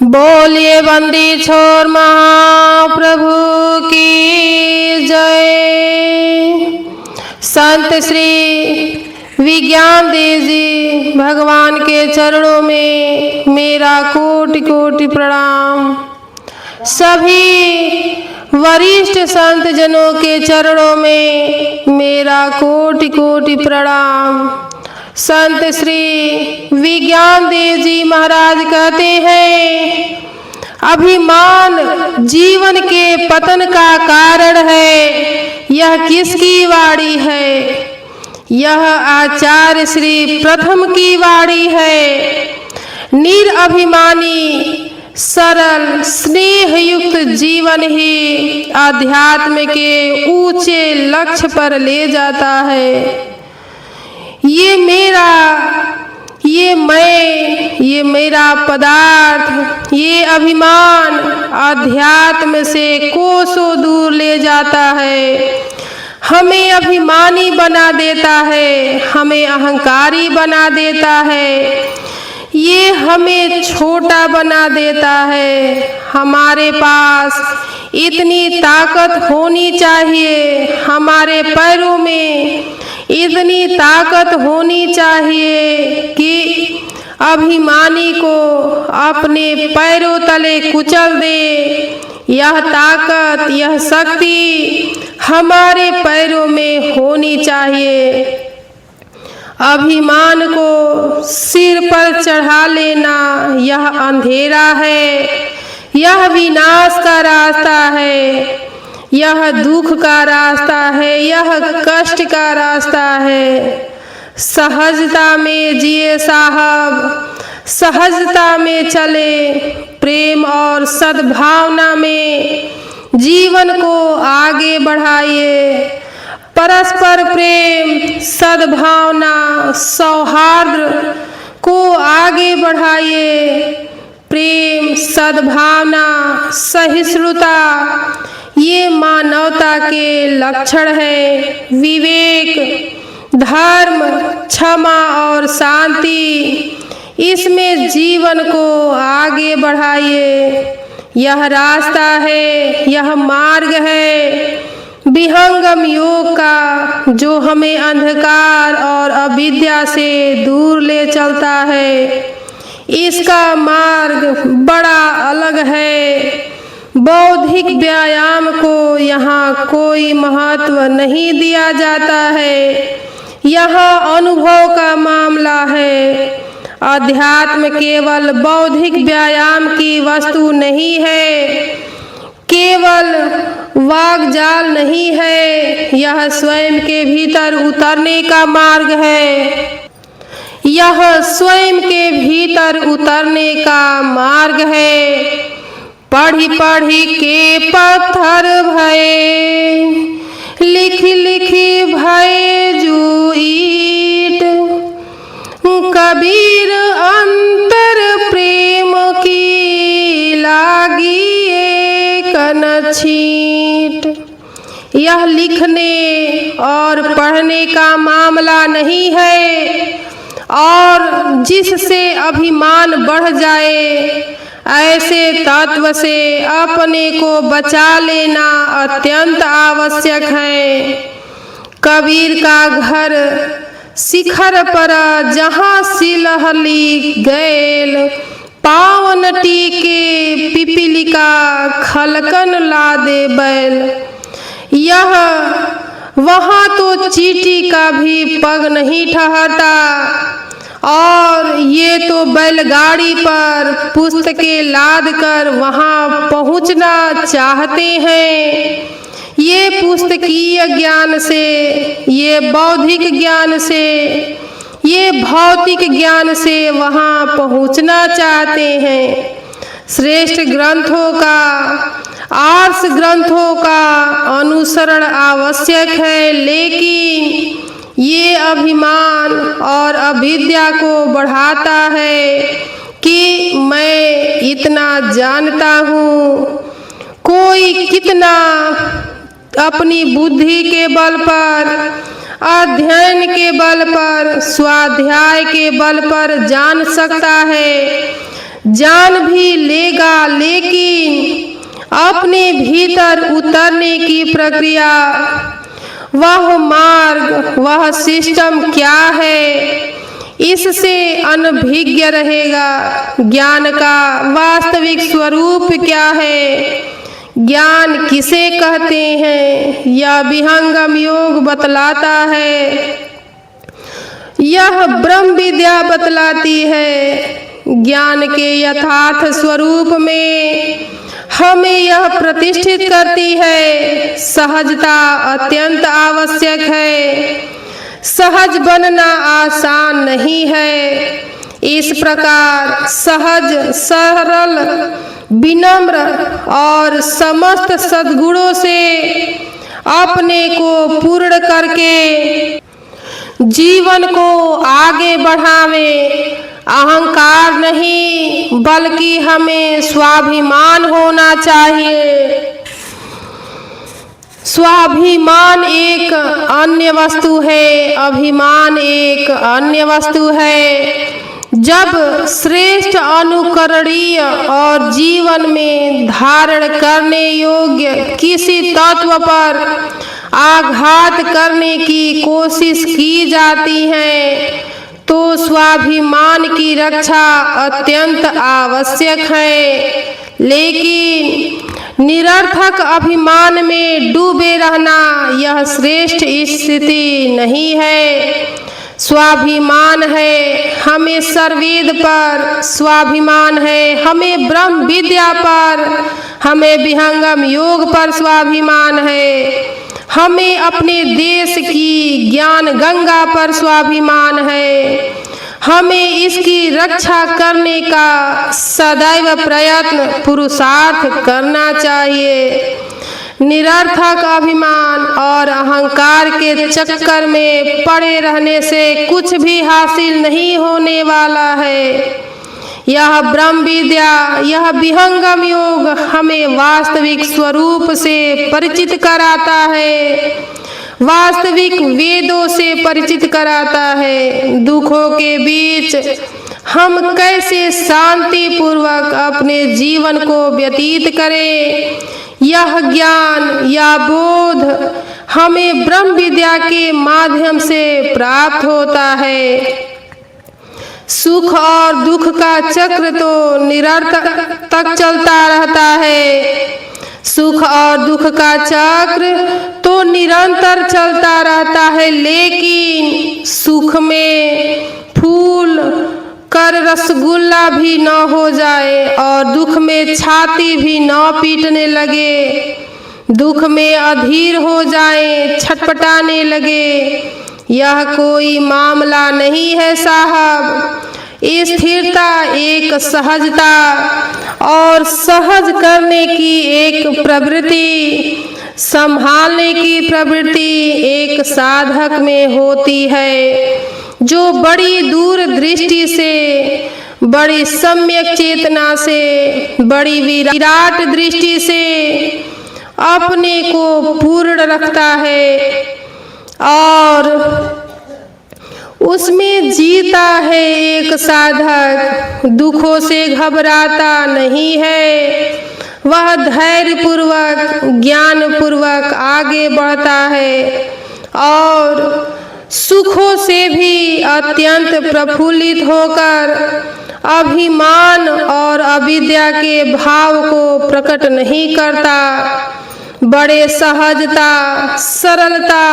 बोलिए बंदी छोर महाप्रभु की जय। संत श्री विज्ञान देव जी भगवान के चरणों में मेरा कोटि कोटि प्रणाम। सभी वरिष्ठ संत जनों के चरणों में मेरा कोटि कोटि प्रणाम। संत श्री विज्ञान देव जी महाराज कहते हैं, अभिमान जीवन के पतन का कारण है। यह किसकी वाणी है? यह आचार्य श्री प्रथम की वाणी है। निरअभिमानी सरल स्नेह युक्त जीवन ही आध्यात्म के ऊंचे लक्ष्य पर ले जाता है। ये मेरा, ये मैं, ये मेरा पदार्थ, ये अभिमान आध्यात्म से कोसों दूर ले जाता है। हमें अभिमानी बना देता है, हमें अहंकारी बना देता है, ये हमें छोटा बना देता है। हमारे पास इतनी ताकत होनी चाहिए, हमारे पैरों में इतनी ताकत होनी चाहिए कि अभिमानी को अपने पैरों तले कुचल दे। यह ताकत, यह शक्ति हमारे पैरों में होनी चाहिए। अभिमान को सिर पर चढ़ा लेना यह अंधेरा है, यह विनाश का रास्ता है, यह दुख का रास्ता है, यह कष्ट का रास्ता है। सहजता में जिए साहब, सहजता में चले, प्रेम और सद्भावना में जीवन को आगे बढ़ाइए। परस्पर प्रेम, सद्भावना, सौहार्द को आगे बढ़ाइए। प्रेम, सद्भावना, सहिष्णुता ये मानवता के लक्षण है। विवेक, धर्म, क्षमा और शांति, इसमें जीवन को आगे बढ़ाइए। यह रास्ता है, यह मार्ग है विहंगम योग का, जो हमें अंधकार और अविद्या से दूर ले चलता है। इसका मार्ग बड़ा अलग है। बौद्धिक व्यायाम को यहाँ कोई महत्व नहीं दिया जाता है, यहाँ अनुभव का मामला है। अध्यात्म केवल बौद्धिक व्यायाम की वस्तु नहीं है, केवल वाग्जाल नहीं है, यह स्वयं के भीतर उतरने का मार्ग है। यह स्वयं के भीतर उतरने का मार्ग है। पढ़ी पढ़ी के पत्थर भये, लिखी लिखी भये जो ईट। कबीर अंतर प्रेम की लागी एक न छीट। यह लिखने और पढ़ने का मामला नहीं है, और जिससे अभिमान बढ़ जाए ऐसे तत्व से अपने को बचा लेना अत्यंत आवश्यक है। कबीर का घर शिखर पर जहाँ सिलहली गैल, पावन टीके पिपीलिका खलकन लादे बैल। यह वहाँ तो चींटी का भी पग नहीं ठहरता, और ये तो बैलगाड़ी पर पुस्तकें लाद कर वहाँ पहुँचना चाहते हैं। ये पुस्तकीय ज्ञान से, ये बौद्धिक ज्ञान से, ये भौतिक ज्ञान से वहाँ पहुँचना चाहते हैं। श्रेष्ठ ग्रंथों का, आर्ष ग्रंथों का अनुसरण आवश्यक है, लेकिन ये अभिमान और अविद्या को बढ़ाता है कि मैं इतना जानता हूँ। कोई कितना अपनी बुद्धि के बल पर, अध्ययन के बल पर, स्वाध्याय के बल पर जान सकता है, जान भी लेगा, लेकिन अपने भीतर उतरने की प्रक्रिया, वह मार्ग, वह सिस्टम क्या है, इससे अनभिज्ञ रहेगा। ज्ञान का वास्तविक स्वरूप क्या है, ज्ञान किसे कहते हैं, यह विहंगम योग बतलाता है, यह ब्रह्म विद्या बतलाती है। ज्ञान के यथार्थ स्वरूप में हमें यह प्रतिष्ठित करती है, सहजता अत्यंत आवश्यक है, सहज बनना आसान नहीं है। इस प्रकार सहज, सरल, विनम्र और समस्त सद्गुणों से अपने को पूर्ण करके जीवन को आगे बढ़ावें। अहंकार नहीं, बल्कि हमें स्वाभिमान होना चाहिए। स्वाभिमान एक अन्य वस्तु है, अभिमान एक अन्य वस्तु है। जब श्रेष्ठ, अनुकरणीय और जीवन में धारण करने योग्य किसी तत्व पर आघात करने की कोशिश की जाती है, तो स्वाभिमान की रक्षा अत्यंत आवश्यक है। लेकिन निरर्थक अभिमान में डूबे रहना यह श्रेष्ठ स्थिति नहीं है। स्वाभिमान है, हमें सर्ववेद पर स्वाभिमान है, हमें ब्रह्म विद्या पर, हमें विहंगम योग पर स्वाभिमान है, हमें अपने देश की ज्ञान गंगा पर स्वाभिमान है। हमें इसकी रक्षा करने का सदैव प्रयत्न, पुरुषार्थ करना चाहिए। निरर्थक अभिमान और अहंकार के चक्कर में पड़े रहने से कुछ भी हासिल नहीं होने वाला है। यह ब्रह्म विद्या, यह विहंगम योग हमें वास्तविक स्वरूप से परिचित कराता है, वास्तविक वेदों से परिचित कराता है। दुखों के बीच हम कैसे शांति पूर्वक अपने जीवन को व्यतीत करें, यह ज्ञान या बोध हमें ब्रह्म विद्या के माध्यम से प्राप्त होता है। सुख और दुख का चक्र तो निरंतर तक चलता रहता है। सुख और दुख का चक्र तो निरंतर चलता रहता है, लेकिन सुख में फूल कर रसगुल्ला भी न हो जाए और दुख में छाती भी न पीटने लगे, दुख में अधीर हो जाए, छटपटाने लगे, यह कोई मामला नहीं है साहब। स्थिरता एक सहजता और सहज करने की एक प्रवृत्ति, संभालने की प्रवृत्ति एक साधक में होती है, जो बड़ी दूर दृष्टि से, बड़ी सम्यक चेतना से, बड़ी विराट दृष्टि से अपने को पूर्ण रखता है और उसमें जीता है। एक साधक दुखों से घबराता नहीं है, वह धैर्य पूर्वक, ज्ञान पूर्वक आगे बढ़ता है और सुखों से भी अत्यंत प्रफुल्लित होकर अभिमान और अविद्या के भाव को प्रकट नहीं करता। बड़े सहजता, सरलता,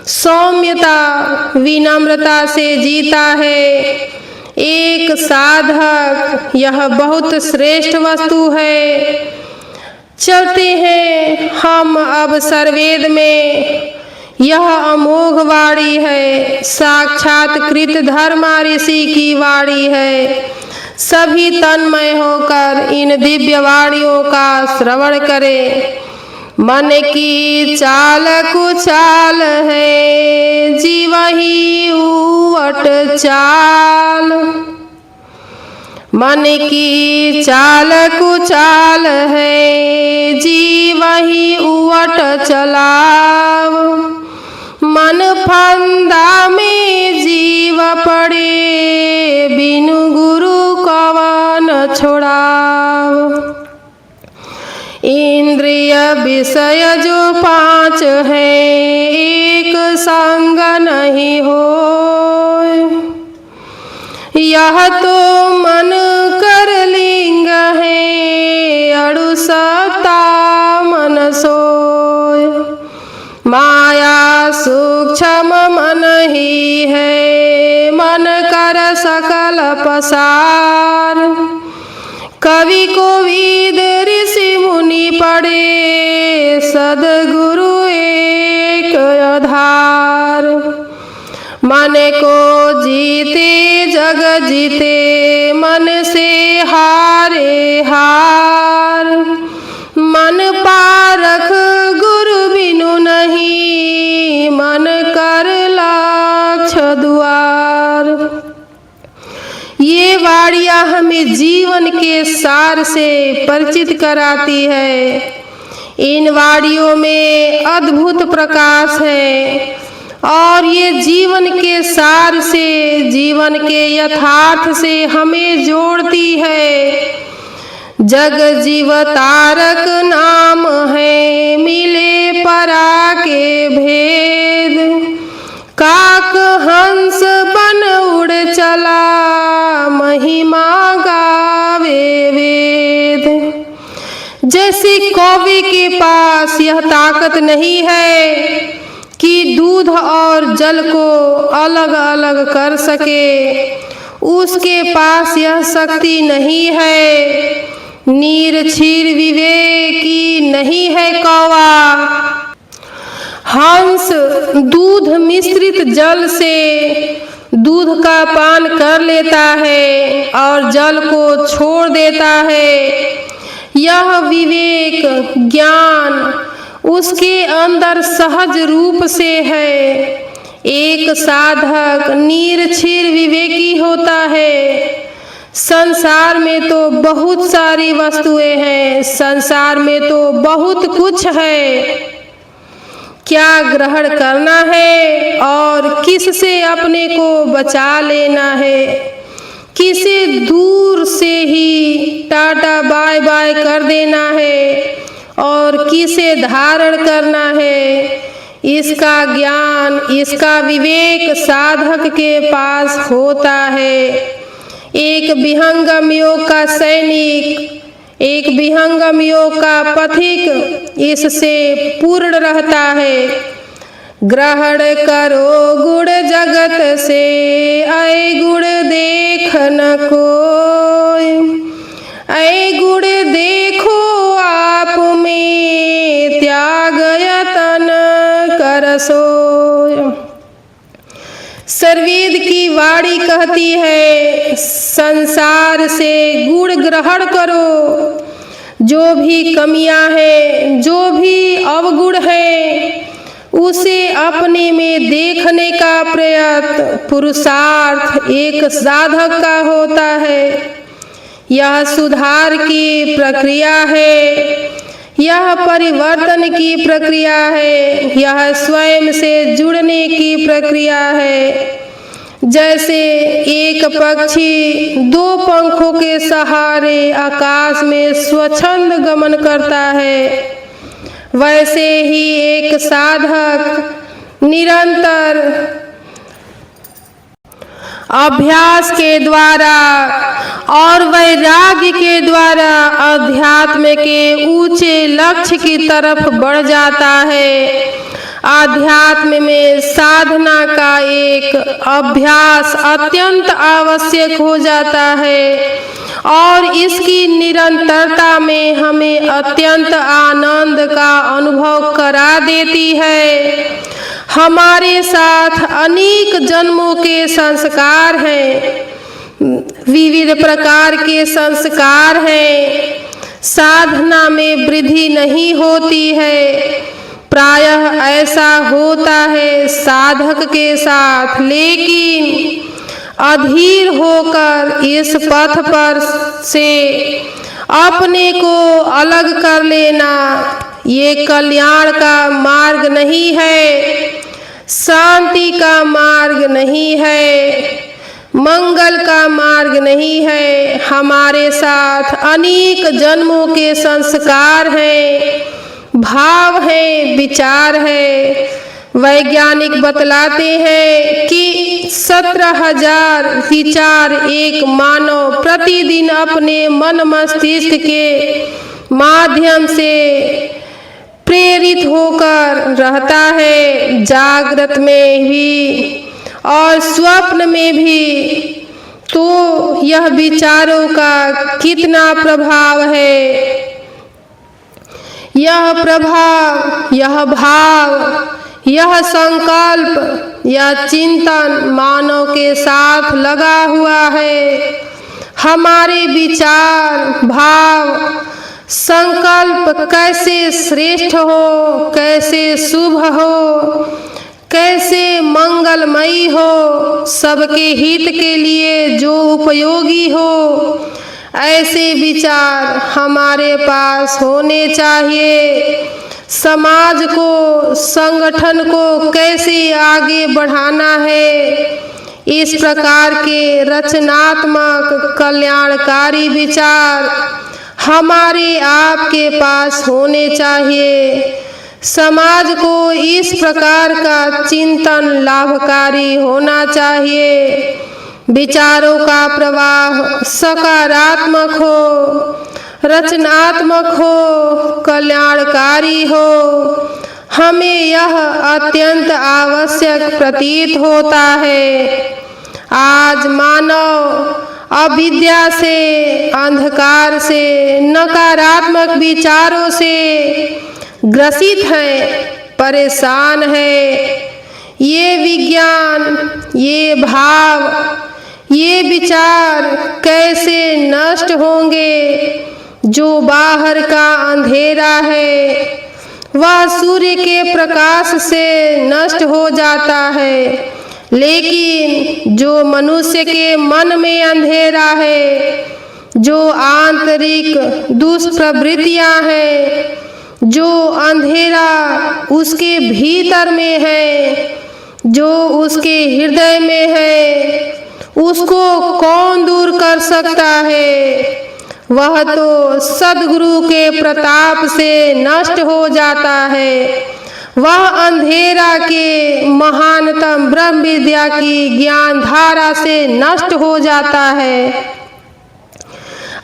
सौम्यता, विनम्रता से जीता है एक साधक। यह बहुत श्रेष्ठ वस्तु है। चलते हैं हम अब सर्ववेद में। यह अमोघ वाणी है, साक्षात कृत धर्मा ऋषि की वाणी है। सभी तन्मय होकर इन दिव्य वाणियों का श्रवण करें। मन की चाल कुचाल है, जीवहि उवट चाल। मन की चाल कुचाल है, जीवहि उवट चलाव। मन फंदा में जीव पड़े, बिनु गुरु कवन छोड़ाव। इंद्रिय विषय जो 5 है, एक संग नहीं होय। यह तो मन कर लिंग है, अड़ुसता मन सोय। माया सूक्ष्म मन ही है, मन कर सकल पसार। कवि कोविद ऋषि मुनि पढ़े, सद्गुरु एक आधार। मन को जीते जग जीते, मन से हारे हार। मन पारख गुरु बिनु नहीं, मन कर लक्ष्य द्वार। ये वाड़ियाँ हमें जीवन के सार से परिचित कराती है। इन वाड़ियों में अद्भुत प्रकाश है और ये जीवन के सार से, जीवन के यथार्थ से हमें जोड़ती है। जग जीव तारक नाम है, मिले परा के भेद। काक हंस बन उड़ चला, महिमा गावे वेद। जैसे कौवे के पास यह ताकत नहीं है कि दूध और जल को अलग अलग कर सके, उसके पास यह शक्ति नहीं है। नीर क्षीर विवेकी नहीं है कौवा। हंस दूध मिश्रित जल से दूध का पान कर लेता है और जल को छोड़ देता है। यह विवेक ज्ञान उसके अंदर सहज रूप से है। एक साधक निरक्षीर विवेकी होता है। संसार में तो बहुत सारी वस्तुएं हैं, संसार में तो बहुत कुछ है। क्या ग्रहण करना है और किससे अपने को बचा लेना है, किसे दूर से ही टाटा बाय बाय कर देना है और किसे धारण करना है, इसका ज्ञान, इसका विवेक साधक के पास होता है। एक विहंगम योग का सैनिक, एक विहंगम योग का पथिक इससे पूर्ण रहता है। ग्रहण करो गुण जगत से, ऐ गुण देख न कोई। ऐ गुण देखो आप में, त्याग यतन कर सोय। सर्वेद की वाणी कहती है, संसार से गुण ग्रहण करो। जो भी कमियां हैं, जो भी अवगुण है, उसे अपने में देखने का प्रयत्न, पुरुषार्थ एक साधक का होता है। यह सुधार की प्रक्रिया है, यह परिवर्तन की प्रक्रिया है, यह स्वयं से जुड़ने की प्रक्रिया है। जैसे एक पक्षी दो पंखों के सहारे आकाश में स्वच्छंद गमन करता है, वैसे ही एक साधक निरंतर अभ्यास के द्वारा और वैराग्य के द्वारा अध्यात्म के ऊंचे लक्ष्य की तरफ बढ़ जाता है। आध्यात्म में साधना का एक अभ्यास अत्यंत आवश्यक हो जाता है और इसकी निरंतरता में हमें अत्यंत आनंद का अनुभव करा देती है। हमारे साथ अनेक जन्मों के संस्कार हैं, विविध प्रकार के संस्कार हैं। साधना में वृद्धि नहीं होती है, प्रायः ऐसा होता है साधक के साथ, लेकिन अधीर होकर इस पथ पर से अपने को अलग कर लेना ये कल्याण का मार्ग नहीं है, शांति का मार्ग नहीं है। मंगल का मार्ग नहीं है। हमारे साथ अनेक जन्मों के संस्कार हैं, भाव हैं, विचार है। वैज्ञानिक बतलाते हैं कि 17,000 विचार एक मानव प्रतिदिन अपने मन मस्तिष्क के माध्यम से प्रेरित होकर रहता है, जागृत में भी और स्वप्न में भी। तो यह विचारों का कितना प्रभाव है। यह प्रभाव, यह भाव, यह संकल्प, यह चिंतन मानव के साथ लगा हुआ है। हमारे विचार, भाव, संकल्प कैसे श्रेष्ठ हो, कैसे शुभ हो, कैसे मंगलमयी हो, सबके हित के लिए जो उपयोगी हो, ऐसे विचार हमारे पास होने चाहिए। समाज को, संगठन को कैसे आगे बढ़ाना है, इस प्रकार के रचनात्मक कल्याणकारी विचार हमारे आपके पास होने चाहिए। समाज को इस प्रकार का चिंतन लाभकारी होना चाहिए। विचारों का प्रवाह सकारात्मक हो, रचनात्मक हो, कल्याणकारी हो, हमें यह अत्यंत आवश्यक प्रतीत होता है। आज मानव अविद्या से, अंधकार से, नकारात्मक विचारों से ग्रसित है, परेशान है। ये विज्ञान, ये भाव, ये विचार कैसे नष्ट होंगे। जो बाहर का अंधेरा है वह सूर्य के प्रकाश से नष्ट हो जाता है, लेकिन जो मनुष्य के मन में अंधेरा है, जो आंतरिक दुष्प्रवृत्तियां हैं, जो अंधेरा उसके भीतर में है, जो उसके हृदय में है, उसको कौन दूर कर सकता है। वह तो सद्गुरु के प्रताप से नष्ट हो जाता है। वह अंधेरा के महानतम ब्रह्म विद्या की ज्ञान धारा से नष्ट हो जाता है।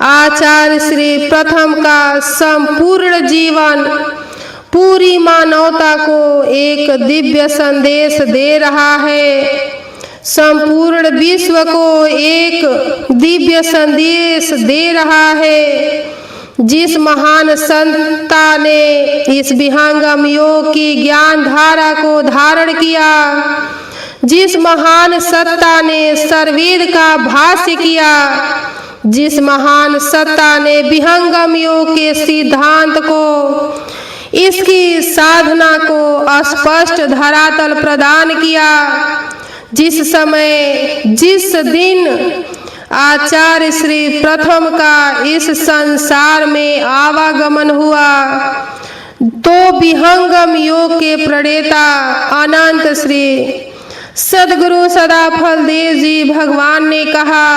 आचार्य श्री प्रथम का संपूर्ण जीवन पूरी मानवता को एक दिव्य संदेश दे रहा है। संपूर्ण विश्व को एक दिव्य संदेश दे रहा है। जिस महान संता ने इस विहंगम योग की ज्ञान धारा को धारण किया, जिस महान सत्ता ने सर्ववेद का भाष्य किया, जिस महान सत्ता ने विहंगम योग के सिद्धांत को, इसकी साधना को स्पष्ट धरातल प्रदान किया, जिस समय, जिस दिन आचार्य श्री प्रथम का इस संसार में आवागमन हुआ, तो विहंगम योग के प्रणेता अनंत श्री सद्गुरु सदाफल देव जी भगवान ने कहा,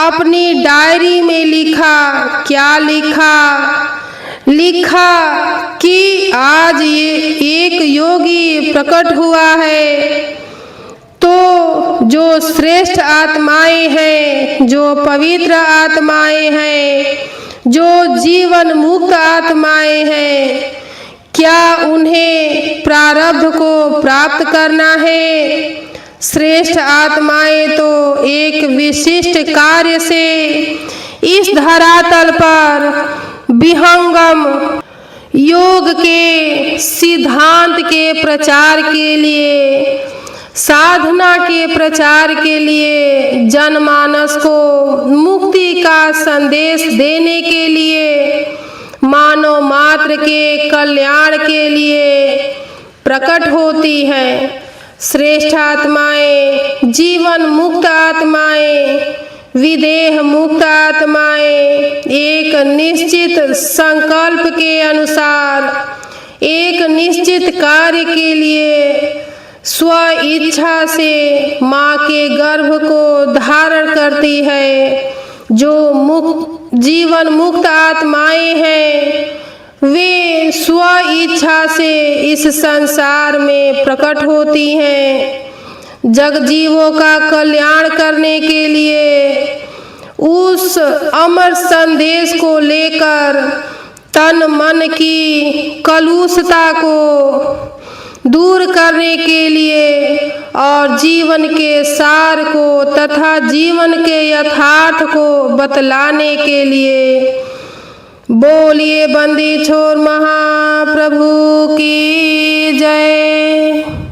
अपनी डायरी में लिखा। क्या लिखा? लिखा कि आज ये एक योगी प्रकट हुआ है। तो जो श्रेष्ठ आत्माएं हैं, जो पवित्र आत्माएं हैं, जो जीवन मुक्त आत्माएं हैं, क्या उन्हें प्रारब्ध को प्राप्त करना है? श्रेष्ठ आत्माएं तो एक विशिष्ट कार्य से इस धरातल पर विहंगम योग के सिद्धांत के प्रचार के लिए, साधना के प्रचार के लिए, जनमानस को मुक्ति का संदेश देने के लिए, मानव मात्र के कल्याण के लिए प्रकट होती हैं। श्रेष्ठ आत्माएं, जीवन मुक्त आत्माएं, विदेह मुक्त आत्माएं एक निश्चित संकल्प के अनुसार, एक निश्चित कार्य के लिए स्व इच्छा से माँ के गर्भ को धारण करती है। जो जीवन मुक्त आत्माएं हैं वे स्व इच्छा से इस संसार में प्रकट होती हैं। जगजीवों का कल्याण करने के लिए उस अमर संदेश को लेकर तन मन की कलुषता को दूर करने के लिए और जीवन के सार को तथा जीवन के यथार्थ को बतलाने के लिए बोलिए बंदी छोर महाप्रभु की जय।